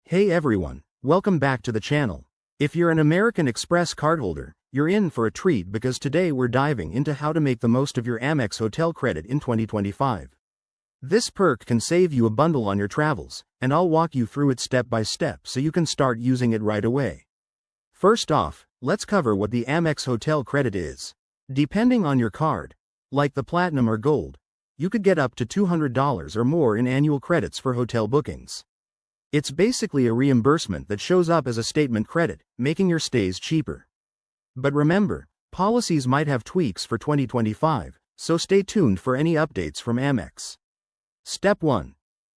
Hey everyone, welcome back to the channel. If you're an American Express cardholder, you're in for a treat because today we're diving into how to make the most of your Amex hotel credit in 2025. This perk can save you a bundle on your travels, and I'll walk you through it step by step so you can start using it right away. First off, let's cover what the Amex hotel credit is. Depending on your card, like the Platinum or Gold, you could get up to $200 or more in annual credits for hotel bookings. It's basically a reimbursement that shows up as a statement credit, making your stays cheaper. But remember, policies might have tweaks for 2025, so stay tuned for any updates from Amex. Step 1.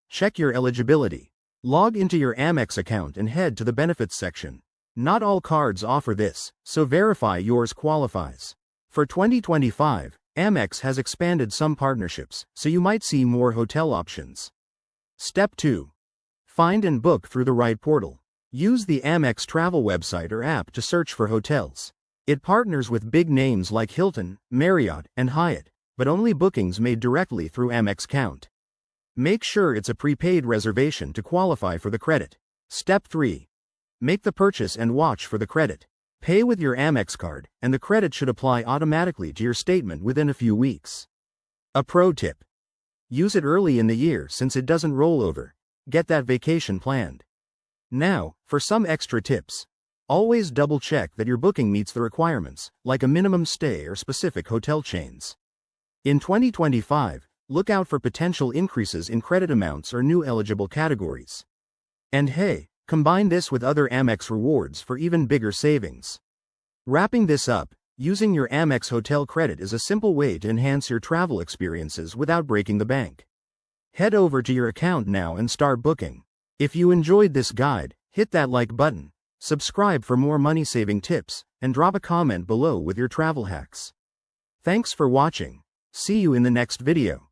Check your eligibility. Log into your Amex account and head to the benefits section. Not all cards offer this, so verify yours qualifies. For 2025, Amex has expanded some partnerships, so you might see more hotel options. Step 2. Find and book through the right portal. Use the Amex travel website or app to search for hotels. It partners with big names like Hilton, Marriott, and Hyatt, but only bookings made directly through Amex count. Make sure it's a prepaid reservation to qualify for the credit. Step 3. Make the purchase and watch for the credit. Pay with your Amex card, and the credit should apply automatically to your statement within a few weeks. A pro tip. Use it early in the year since it doesn't roll over. Get that vacation planned. Now, for some extra tips. Always double-check that your booking meets the requirements, like a minimum stay or specific hotel chains. In 2025, look out for potential increases in credit amounts or new eligible categories. And hey, combine this with other Amex rewards for even bigger savings. Wrapping this up, using your Amex hotel credit is a simple way to enhance your travel experiences without breaking the bank. Head over to your account now and start booking. If you enjoyed this guide, hit that like button, subscribe for more money-saving tips, and drop a comment below with your travel hacks. Thanks for watching. See you in the next video.